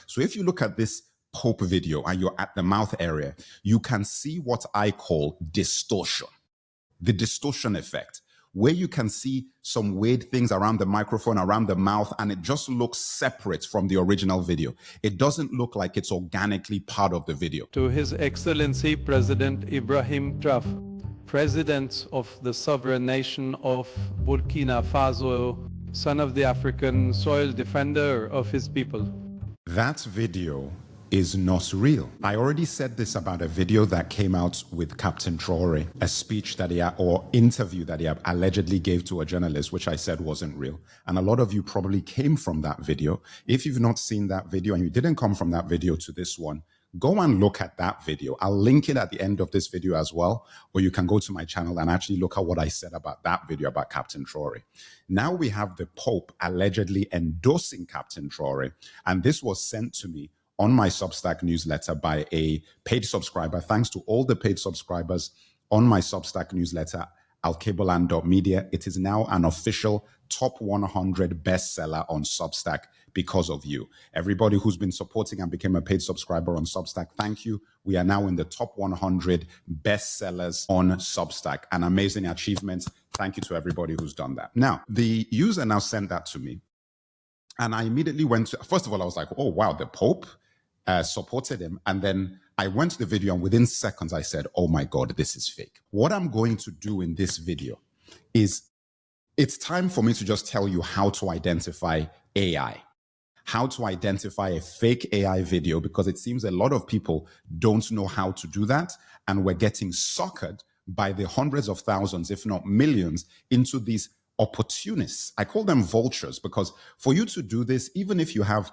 So if you look at this Pope video and you're at the mouth area, you can see what I call distortion, the distortion effect, where you can see some weird things around the microphone, around the mouth, and it just looks separate from the original video. It doesn't look like it's organically part of the video. To His Excellency President Ibrahim Traore, President of the sovereign nation of Burkina Faso, son of the African soil, defender of his people. That video is not real. I already said this about a video that came out with Captain Traore, a speech that or interview that he allegedly gave to a journalist, which I said wasn't real. And a lot of you probably came from that video. If you've not seen that video and you didn't come from that video to this one, go and look at that video. I'll link it at the end of this video as well, or you can go to my channel and actually look at what I said about that video about Captain Traore. Now we have the Pope allegedly endorsing Captain Traore, and this was sent to me on my Substack newsletter by a paid subscriber. Thanks to all the paid subscribers on my Substack newsletter, alkebalan.media. It is now an official top 100 bestseller on Substack because of you. Everybody who's been supporting and became a paid subscriber on Substack, thank you. We are now in the top 100 bestsellers on Substack. An amazing achievement. Thank you to everybody who's done that. Now, the user now sent that to me, and I immediately went to, first of all, I was like, oh, wow, the Pope supported him. And then I went to the video, and within seconds, I said, oh my God, this is fake. What I'm going to do in this video is, it's time for me to just tell you how to identify AI, how to identify a fake AI video, because it seems a lot of people don't know how to do that. And we're getting suckered by the hundreds of thousands, if not millions, into these opportunists. I call them vultures, because for you to do this, even if you have,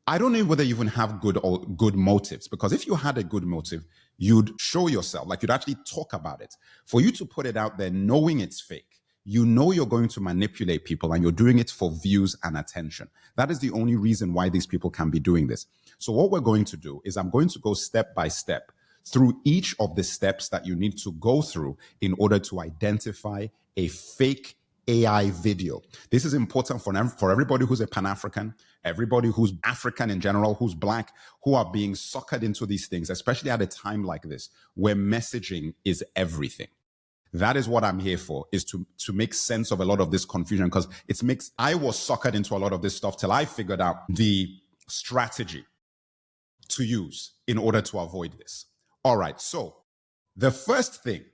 I don't know whether you even have good motives, because if you had a good motive, you'd show yourself, like you'd actually talk about it. For you to put it out there knowing it's fake, you know you're going to manipulate people and you're doing it for views and attention. That is the only reason why these people can be doing this. So what we're going to do is I'm going to go step by step through each of the steps that you need to go through in order to identify a fake AI video. This is important for everybody who's a Pan-African, everybody who's African in general, who's Black, who are being suckered into these things, especially at a time like this, where messaging is everything. That is what I'm here for, is to make sense of a lot of this confusion, because I was suckered into a lot of this stuff till I figured out the strategy to use in order to avoid this. All right, so the first thing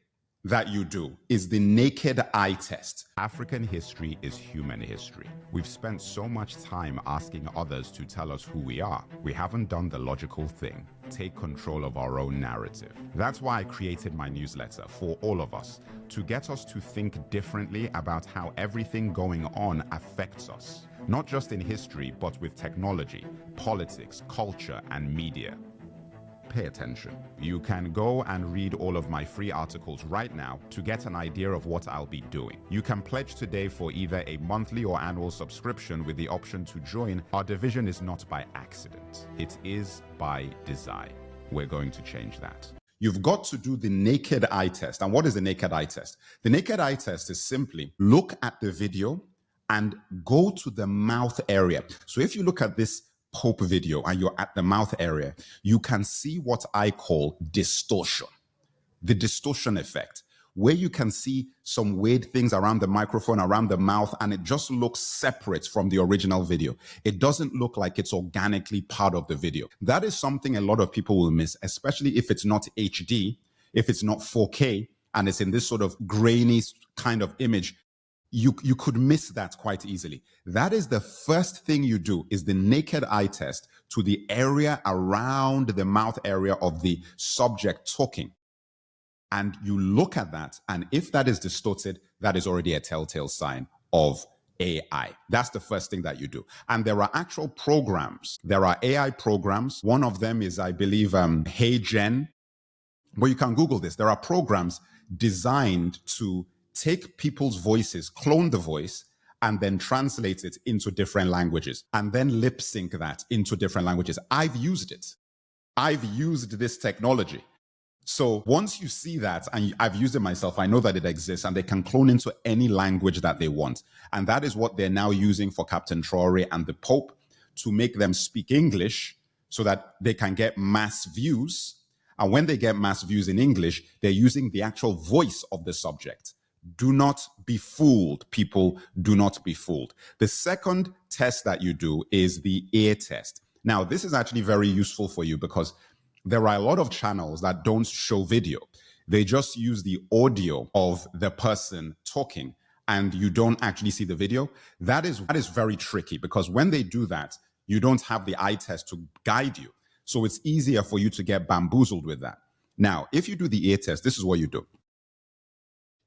that you do is the naked eye test. African history is human history. We've spent so much time asking others to tell us who we are. We haven't done the logical thing, take control of our own narrative. That's why I created my newsletter for all of us, to get us to think differently about how everything going on affects us, not just in history, but with technology, politics, culture, and media. Pay attention. You can go and read all of my free articles right now to get an idea of what I'll be doing. You can pledge today for either a monthly or annual subscription with the option to join. Our division is not by accident. It is by design. We're going to change that. You've got to do the naked eye test. And what is the naked eye test? The naked eye test is simply look at the video and go to the mouth area. So if you look at this Pope video and you're at the mouth area, you can see what I call distortion, the distortion effect, where you can see some weird things around the microphone, around the mouth, and it just looks separate from the original video. It doesn't look like it's organically part of the video. That is something a lot of people will miss, especially if it's not HD, if it's not 4K, and it's in this sort of grainy kind of image. You could miss that quite easily. That is the first thing you do, is the naked eye test to the area around the mouth area of the subject talking. And you look at that, and if that is distorted, that is already a telltale sign of AI. That's the first thing that you do. And there are actual programs. There are AI programs. One of them is, I believe, HeyGen. But you can Google this. There are programs designed to take people's voices, clone the voice, and then translate it into different languages, and then lip sync that into different languages. I've used it. I've used this technology. So once you see that, and I've used it myself, I know that it exists, and they can clone into any language that they want. And that is what they're now using for Captain Traore and the Pope, to make them speak English so that they can get mass views. And when they get mass views in English, they're using the actual voice of the subject. Do not be fooled, people. Do not be fooled. The second test that you do is the ear test. Now, this is actually very useful for you because there are a lot of channels that don't show video. They just use the audio of the person talking and you don't actually see the video. That is very tricky because when they do that, you don't have the eye test to guide you. So it's easier for you to get bamboozled with that. Now, if you do the ear test, this is what you do.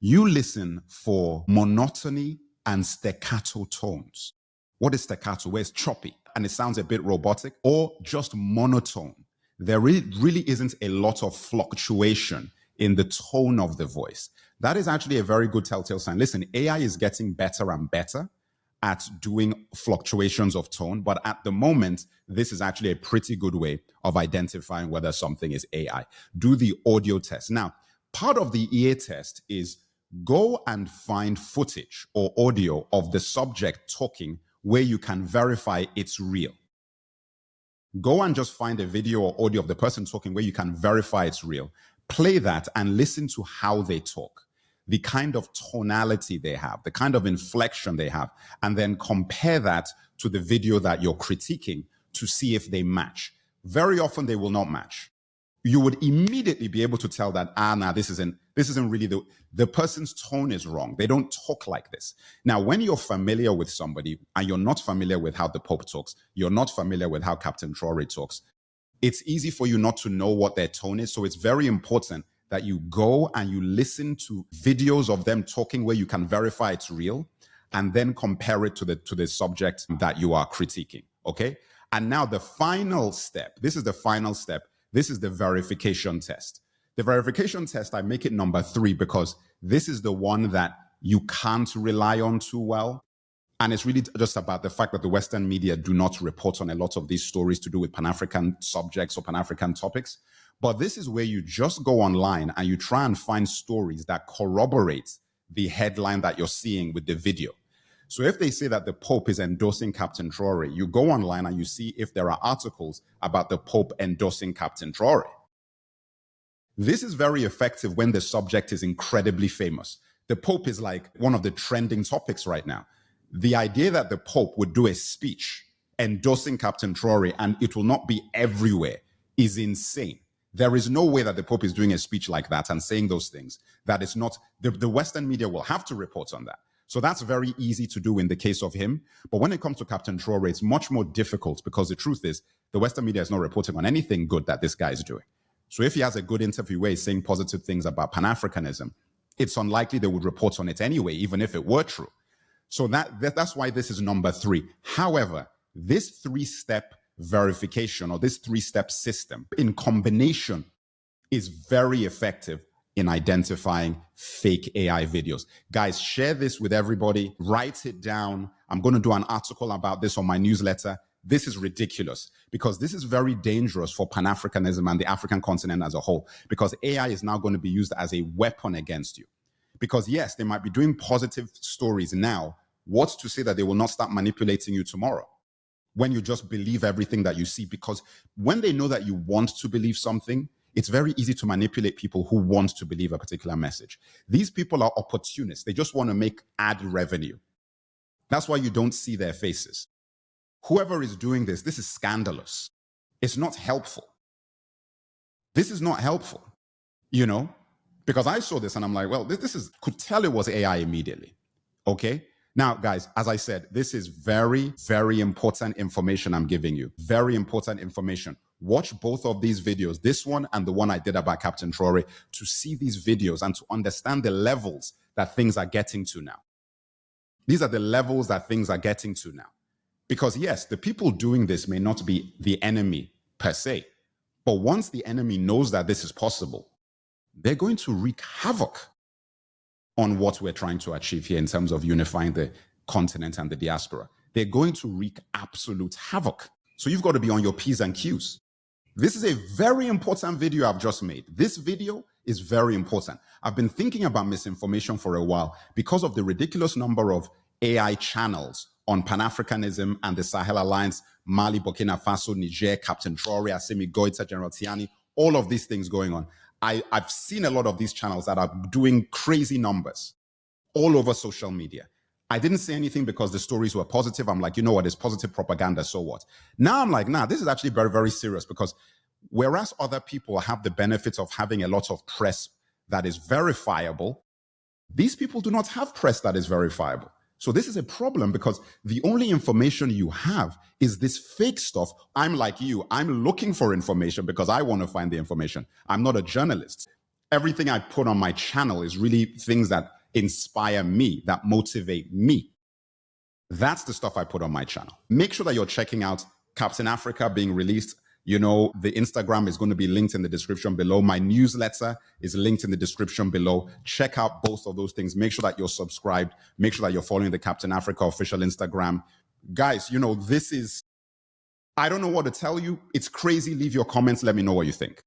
You listen for monotony and staccato tones. What is staccato? Where it's choppy and it sounds a bit robotic, or just monotone. There really isn't a lot of fluctuation in the tone of the voice. That is actually a very good telltale sign. Listen, AI is getting better and better at doing fluctuations of tone, but at the moment, this is actually a pretty good way of identifying whether something is AI. Do the audio test. Now, part of the ear test is go and find footage or audio of the subject talking where you can verify it's real. Go and just find a video or audio of the person talking where you can verify it's real. Play that and listen to how they talk, the kind of tonality they have, the kind of inflection they have, and then compare that to the video that you're critiquing to see if they match. Very often they will not match. You would immediately be able to tell that, this isn't really the person's tone is wrong. They don't talk like this. Now, when you're familiar with somebody and you're not familiar with how the Pope talks, you're not familiar with how Captain Traore talks, it's easy for you not to know what their tone is. So it's very important that you go and you listen to videos of them talking where you can verify it's real and then compare it to the subject that you are critiquing, okay? And now the final step, this is the final step. This is the verification test. The verification test, I make it number 3 because this is the one that you can't rely on too well. And it's really just about the fact that the Western media do not report on a lot of these stories to do with Pan-African subjects or Pan-African topics. But this is where you just go online and you try and find stories that corroborate the headline that you're seeing with the video. So if they say that the Pope is endorsing Captain Traore, you go online and you see if there are articles about the Pope endorsing Captain Traore. This is very effective when the subject is incredibly famous. The Pope is like one of the trending topics right now. The idea that the Pope would do a speech endorsing Captain Traore and it will not be everywhere is insane. There is no way that the Pope is doing a speech like that and saying those things. That is not, the Western media will have to report on that. So that's very easy to do in the case of him. But when it comes to Captain Traore, it's much more difficult because the truth is the Western media is not reporting on anything good that this guy is doing. So if he has a good interview where he's saying positive things about Pan-Africanism, it's unlikely they would report on it anyway, even if it were true. So that's why this is number 3. However, this 3-step verification or this 3-step system in combination is very effective in identifying fake AI videos. Guys, share this with everybody. Write it down. I'm going to do an article about this on my newsletter. This is ridiculous because this is very dangerous for Pan-Africanism and the African continent as a whole, because AI is now going to be used as a weapon against you. Because yes, they might be doing positive stories now. What's to say that they will not start manipulating you tomorrow when you just believe everything that you see? Because when they know that you want to believe something, it's very easy to manipulate people who want to believe a particular message. These people are opportunists. They just want to make ad revenue. That's why you don't see their faces. Whoever is doing this is scandalous. It's not helpful. This is not helpful, because I saw this and I'm like, well, could tell it was AI immediately. Okay. Now, guys, as I said, this is very, very important information I'm giving you. Very important information. Watch both of these videos, this one and the one I did about Captain Traore, to see these videos and to understand the levels that things are getting to now. These are the levels that things are getting to now. Because yes, the people doing this may not be the enemy per se, but once the enemy knows that this is possible, they're going to wreak havoc on what we're trying to achieve here in terms of unifying the continent and the diaspora. They're going to wreak absolute havoc. So you've got to be on your P's and Q's. This is a very important video I've just made. This video is very important. I've been thinking about misinformation for a while because of the ridiculous number of AI channels on Pan-Africanism and the Sahel Alliance Mali, Burkina Faso, Niger, Captain Traore, Assimi Goita, General Tiani, all of these things going on. I've seen a lot of these channels that are doing crazy numbers all over social media. I didn't say anything because the stories were positive. I'm like, you know what, it's positive propaganda, so what? Now I'm like, nah, this is actually very, very serious, because whereas other people have the benefits of having a lot of press that is verifiable, these people do not have press that is verifiable. So this is a problem, because the only information you have is this fake stuff. I'm like you. I'm looking for information because I want to find the information. I'm not a journalist. Everything I put on my channel is really things that inspire me, that motivate me. That's the stuff I put on my channel. Make sure that you're checking out Captain Africa being released. You know, the Instagram is going to be linked in the description below. My newsletter is linked in the description below. Check out both of those things. Make sure that you're subscribed. Make sure that you're following the Captain Africa official Instagram. Guys, you know, this is, I don't know what to tell you. It's crazy. Leave your comments. Let me know what you think.